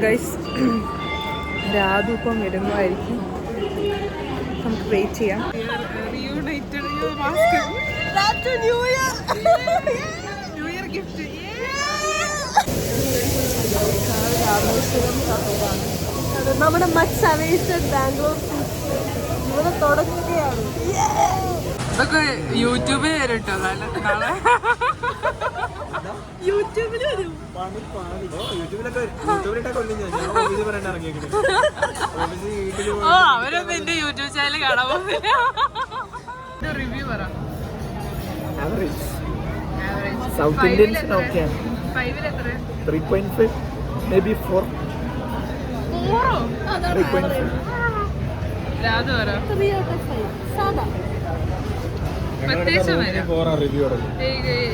Guys Radhu ഇപ്പം വരുന്നതായിരിക്കും, നമുക്ക് വെയിറ്റ് ചെയ്യാം. നമ്മുടെ മച്ച് അവൈറ്റഡ് ബാംഗ്ലൂർ ഇവിടെ തുടങ്ങുകയാണ്. ഇതൊക്കെ യൂട്യൂബിൽ വരും കേട്ടോ. യൂട്യൂബിൽ വരും. അവരൊന്നും എന്റെ യൂട്യൂബ് ചാനൽ കാണാൻ പോകുന്നില്ല. റിവ്യൂ പറ. South Indians okay 3.5 maybe 4. Radhu പറ.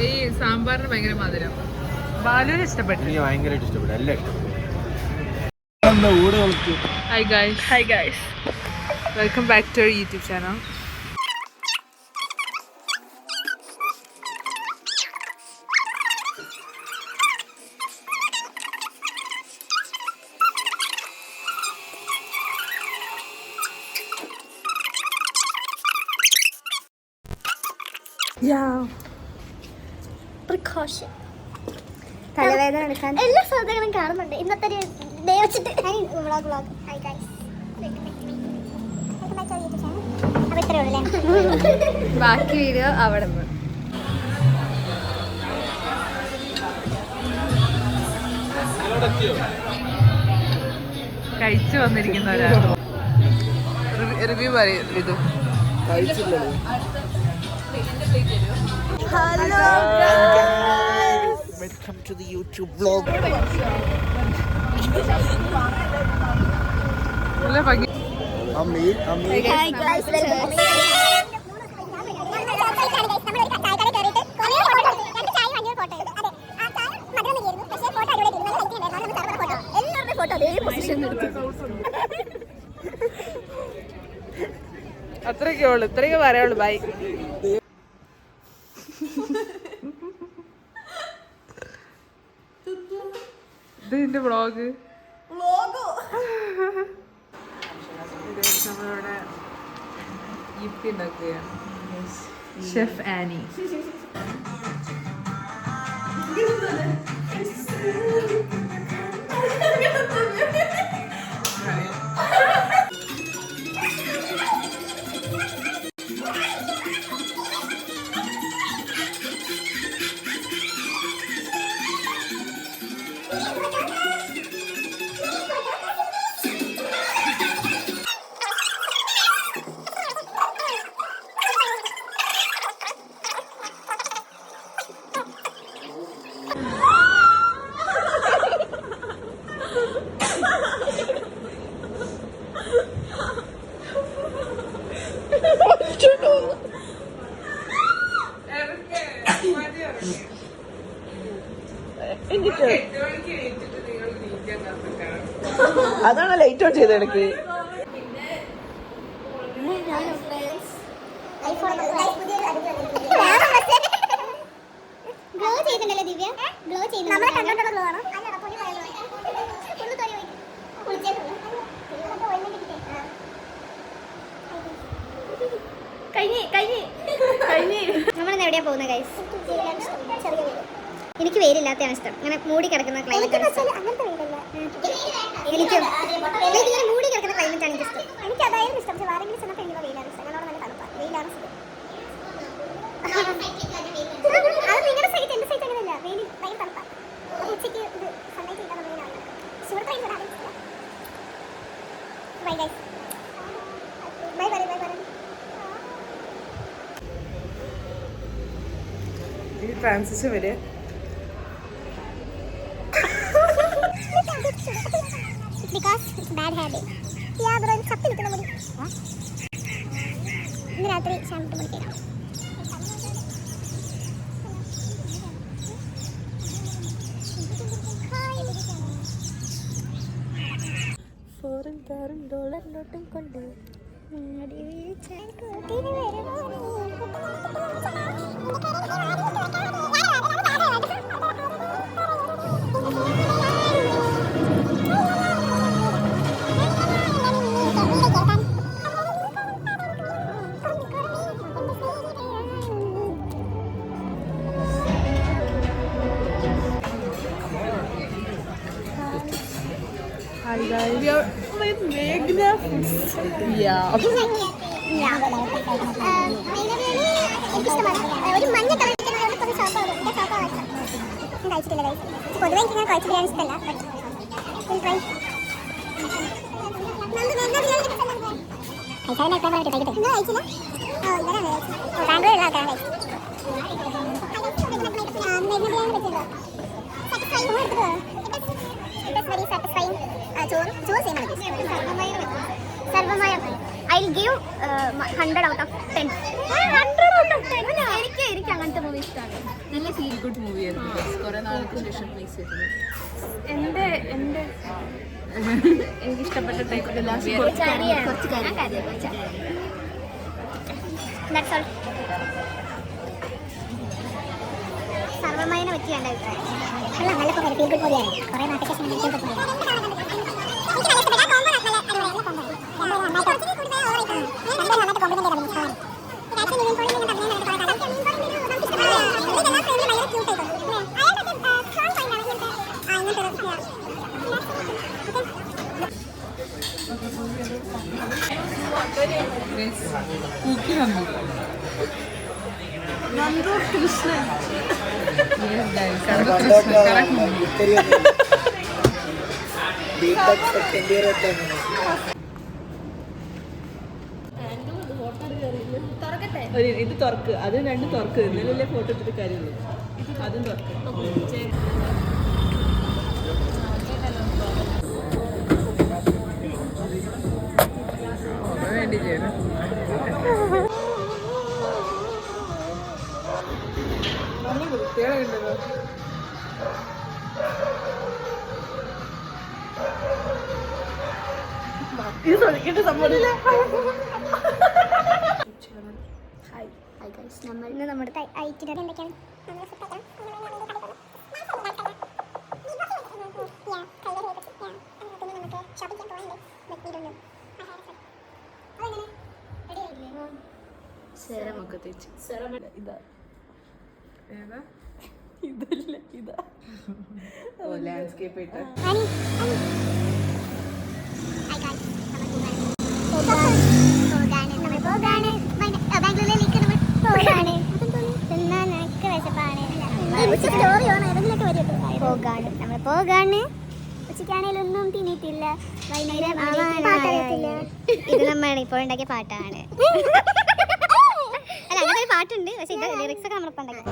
ഈ സാമ്പാറിന് ഭയങ്കര മധുരം. ബാലുവിന് ഇഷ്ടപ്പെട്ടു. ഭയങ്കരമായിട്ട് ഇഷ്ടപ്പെട്ടു. എല്ലാം Hi guys, welcome back to our YouTube channel. Precaution തലവേദന എടുക്കാൻ എല്ലാ സാധനങ്ങളും കാണുന്നുണ്ട്. ഇന്നത്തെ ഡേ വെച്ചിട്ട് ഹായ് ഗൈസ്, ബാക്കി വീഡിയോ അവിടെ നിന്ന്. കഴിച്ചു വന്നിരിക്കുന്നവരാണ്. റിവ്യൂ പറയും ഇത്. Hello welcome to the YouTube vlog. നല്ല ഭംഗി. ഹായ് ഗൈസ്, അത്രയൊക്കെ ഉള്ളു, ഇത്രയൊക്കെ പറയുള്ളൂ. ബൈ. ഇത് എന്റെ വ്ളോഗ്. നമ്മളിവിടെ യിപ്പി ഉണ്ടാക്കുകയാണ്. Chef Annie. അതാണ് ലൈറ്റ് ഓൺ ചെയ്ത് ഇടയ്ക്ക്. നമ്മളിന്ന് എവിടെയാ പോകുന്നത് ഗൈസ്? എനിക്ക് വെയിലില്ലാത്തതാണ് ഇഷ്ടം. ഇങ്ങനെ മൂടി കിടക്കുന്ന ക്ലൈമറ്റ് ആണ് ഇഷ്ടം. എനിക്കും ഇങ്ങനെ മൂടി കിടക്കുന്ന ക്ലൈമറ്റ് ആണ് എനിക്ക് ഇഷ്ടം. എനിക്ക് അതായിരുന്നു ഇഷ്ടം. പക്ഷെ വേറെങ്കിലും ചെന്നപ്പോൾ എനിക്ക് വെയിലാണ് ഇഷ്ടം. ഞങ്ങളോട് നല്ല തണുപ്പാണ്. വെയിലാണ് ഇഷ്ടം. അത് നിങ്ങളുടെ സൈറ്റ്, എൻ്റെ സൈറ്റ് അങ്ങനെയല്ല. വെയിൽ ഭയങ്കര തണുപ്പാണ്. ഉച്ചയ്ക്ക് ഇത് സൺലൈറ്റ് കിട്ടാൻ വെയിലാണ്. ഷുഗർ ട്രെയിൻ വരാൻ bye guys. Bye bye bye bye. ഈ ട്രാൻസിഷൻ വരെ because it's bad habit. Yeah, bro, it's ചപ്പി നിൽക്കുന്ന മുടി. ഇന്ന് രാത്രി ഷാമ്പു പൊടിക്കാം. $4 നോട്ടും കൊണ്ട് Hi guys. We are with Meghna Foods. Yeah. ഒരു മഞ്ഞ കളർ കഴിച്ചിട്ടില്ല ഗൈസ്. പൊതുവെ എനിക്ക് ഞാൻ കഴിച്ച ബിരിയാണി ഇഷ്ടമല്ല. I'll give 100 out of 10. 100 out of 10. എനിക്ക് അങ്ങനത്തെ മൂവി ഇഷ്ടമാണ്. നല്ല ഫീൽ ഗുഡ് മൂവിയായിരുന്നു. കുറെ നാൾക്ക് ശേഷം പ്ലേസ് ചെയ്തത്. എനിക്ക് ഇഷ്ടപ്പെട്ട ടൈപ്പ് സർവമയനെ പറ്റിയാണ് അഭിപ്രായം. അല്ല നല്ല ഫീൽ ഗുഡ് മൂവിയാണ്. കുറെ നാൾക്ക് ശേഷം ഇത് തുറക്ക്, അത് രണ്ട് തുറക്ക്, എന്നാലല്ലേ ഫോട്ടോ എടുത്തിട്ട് കാര്യമുള്ളൂ. അതും തുറക്ക്. വേണ്ടി ചെയ്യണം. വൃത്തിയോടെ ഉണ്ടല്ലോ. ഇത് തൊഴിക്കേണ്ട സംഭവമില്ല. നമ്മൾ ഇന്ന് നമ്മുടെ ഐറ്റിനറി എന്തൊക്കെയാണ്? സെറമൊക്കെ തേച്ച് ഇതാ ഇതല്ല ഇതാ ലാൻഡ്സ്കേപ്പ് ആയിട്ട് പോകാണ്. ഉച്ചക്കാണേലൊന്നും തിന്നിട്ടില്ല. വൈകുന്നേരം ഇത് നമ്മൾ ഇപ്പോൾ ഉണ്ടാക്കിയ പാട്ടാണ്. അല്ല അങ്ങനെ ഒരു പാട്ടുണ്ട്, പക്ഷെ ഇത് ലിറിക്സ് ഒക്കെ നമ്മളിപ്പോൾ ഉണ്ടാക്കി.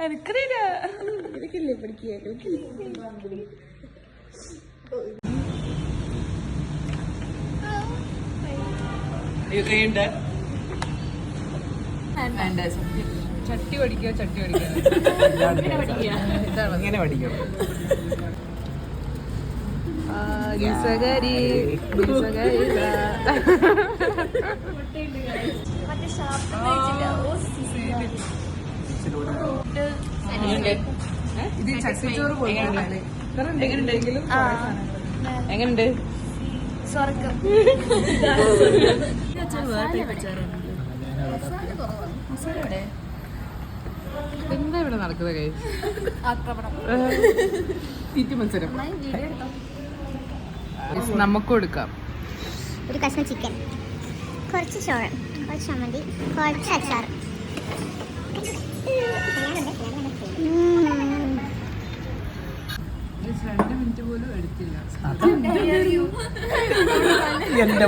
എനിക്കറിയില്ല, എനിക്കല്ലേ പഠിക്കാലോ. ചട്ടി പഠിക്കോ ചട്ടി പഠിക്കോ ഇങ്ങനെ പഠിക്കണം. ഗീസകരി ഇത് ചട്ടിച്ചോറ് പോലെയാണ്. എങ്ങനെയുണ്ടെങ്കിലും എങ്ങനെയുണ്ട്? സ്വർഗം. എന്താ ഇവിടെ നടക്കുന്നത് കൈ തീറ്റ മത്സരം നമുക്ക് കൊടുക്കാം. ഒരു കഷ്ണം ചിക്കൻ, കുറച്ച് ചോറ്, കുറച്ച് ചമ്മന്തി, കുറച്ച് അച്ചാർ. Just 2 minutes പോലും എടുത്തില്ല. എന്റെ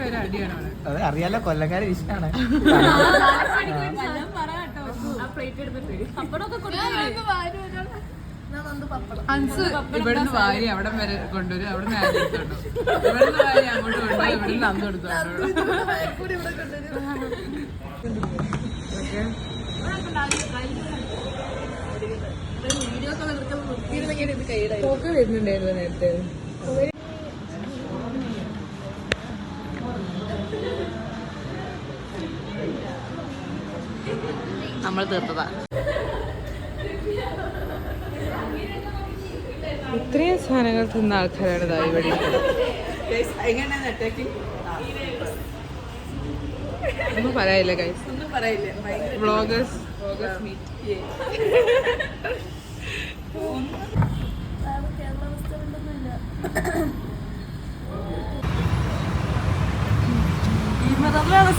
വരെ അടിയാണ് അവിടെ. അത് അറിയാലോ, കൊല്ലക്കാരെ ഇഷ്ടമാണ്. അൻസ് ഇവിടുന്ന് വാരി അവിടെ വരെ കൊണ്ടുവരും, അവിടെ നിന്ന് എടുത്തോണ്ടോ, ഇവിടുന്ന് വാരി അങ്ങോട്ട് കൊണ്ടുപോയി, ഇവിടുന്ന് അന്ന് എടുത്തോണ്ടോ. പോക്ക് വരുന്നുണ്ടായിരുന്നു നേരത്തെ. നമ്മൾ തീർത്തതാ. ഇത്രയും സാധനങ്ങൾ തിന്ന ആൾക്കാരാണ് ഇതാ ഇവിടെ. ഒന്നും പറയാനില്ല ഗൈസ്, ഒന്നും പറയില്ല. Vloggers meet.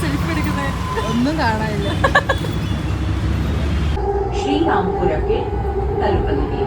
സെൽഫി എടുക്കുന്നത് ഒന്നും കാണാനില്ല. ಶ್ರೀರಾಂಪುರಕ್ಕೆ ತಲುಪಲಿದೆ.